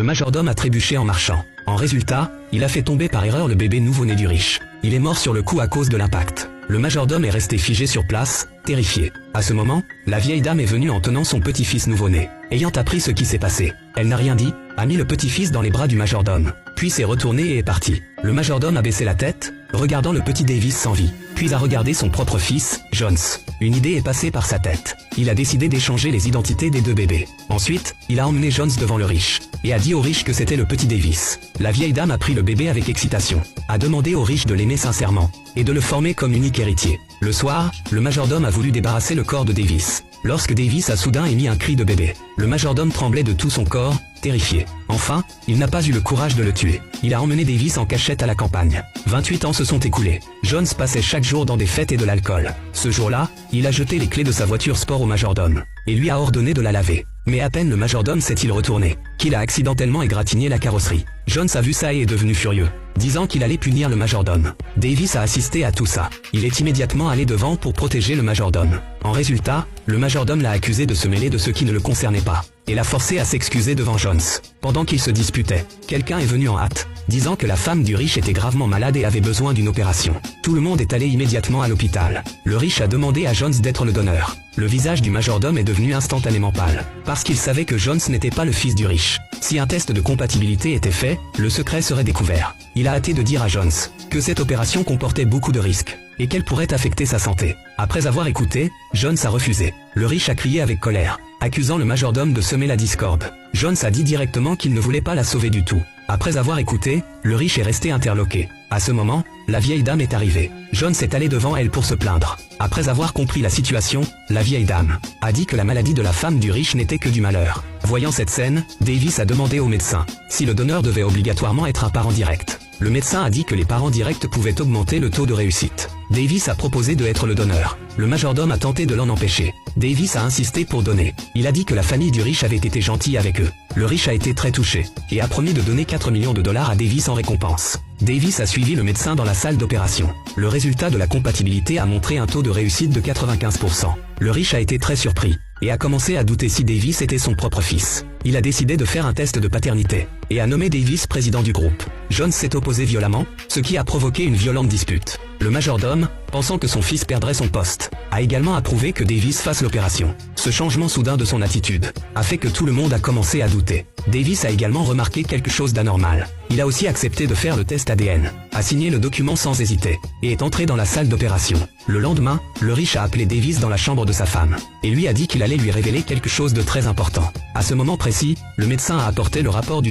Le majordome a trébuché en marchant. En résultat, il a fait tomber par erreur le bébé nouveau-né du riche. Il est mort sur le coup à cause de l'impact. Le majordome est resté figé sur place, terrifié. À ce moment, la vieille dame est venue en tenant son petit-fils nouveau-né. Ayant appris ce qui s'est passé, elle n'a rien dit, a mis le petit-fils dans les bras du majordome, puis s'est retournée et est partie. Le majordome a baissé la tête, regardant le petit Davis sans vie, puis a regardé son propre fils, Jones. Une idée est passée par sa tête. Il a décidé d'échanger les identités des deux bébés. Ensuite, il a emmené Jones devant le riche, et a dit au riche que c'était le petit Davis. La vieille dame a pris le bébé avec excitation, a demandé au riche de l'aimer sincèrement, et de le former comme unique héritier. Le soir, le majordome a voulu débarrasser le corps de Davis. Lorsque Davis a soudain émis un cri de bébé, le majordome tremblait de tout son corps, terrifié. Enfin, il n'a pas eu le courage de le tuer. Il a emmené Davis en cachette à la campagne. 28 ans se sont écoulés. Jones passait chaque jour dans des fêtes et de l'alcool. Ce jour-là, il a jeté les clés de sa voiture sport au majordome, et lui a ordonné de la laver. Mais à peine le majordome s'est-il retourné, qu'il a accidentellement égratigné la carrosserie. Jones a vu ça et est devenu furieux, disant qu'il allait punir le majordome. Davis a assisté à tout ça. Il est immédiatement allé devant pour protéger le majordome. En résultat, le majordome l'a accusé de se mêler de ce qui ne le concernait pas, et l'a forcé à s'excuser devant Jones. Pendant qu'ils se disputaient, quelqu'un est venu en hâte, disant que la femme du riche était gravement malade et avait besoin d'une opération. Tout le monde est allé immédiatement à l'hôpital. Le riche a demandé à Jones d'être le donneur. Le visage du majordome est devenu instantanément pâle, parce qu'il savait que Jones n'était pas le fils du riche. Si un test de compatibilité était fait, le secret serait découvert. Il a hâté de dire à Jones que cette opération comportait beaucoup de risques, et qu'elle pourrait affecter sa santé. Après avoir écouté, Jones a refusé. Le riche a crié avec colère, accusant le majordome de semer la discorde. Jones a dit directement qu'il ne voulait pas la sauver du tout. Après avoir écouté, le riche est resté interloqué. À ce moment, la vieille dame est arrivée. Jones est allé devant elle pour se plaindre. Après avoir compris la situation, la vieille dame a dit que la maladie de la femme du riche n'était que du malheur. Voyant cette scène, Davis a demandé au médecin si le donneur devait obligatoirement être un parent direct. Le médecin a dit que les parents directs pouvaient augmenter le taux de réussite. Davis a proposé de être le donneur. Le majordome a tenté de l'en empêcher. Davis a insisté pour donner. Il a dit que la famille du riche avait été gentille avec eux. Le riche a été très touché, et a promis de donner 4 millions de dollars à Davis en récompense. Davis a suivi le médecin dans la salle d'opération. Le résultat de la compatibilité a montré un taux de réussite de 95%. Le riche a été très surpris, et a commencé à douter si Davis était son propre fils. Il a décidé de faire un test de paternité, et a nommé Davis président du groupe. Jones s'est opposé violemment, ce qui a provoqué une violente dispute. Le majordome, pensant que son fils perdrait son poste, a également approuvé que Davis fasse l'opération. Ce changement soudain de son attitude a fait que tout le monde a commencé à douter. Davis a également remarqué quelque chose d'anormal. Il a aussi accepté de faire le test ADN, a signé le document sans hésiter, et est entré dans la salle d'opération. Le lendemain, le riche a appelé Davis dans la chambre de sa femme, et lui a dit qu'il allait lui révéler quelque chose de très important. À ce moment précis, le médecin a apporté le rapport du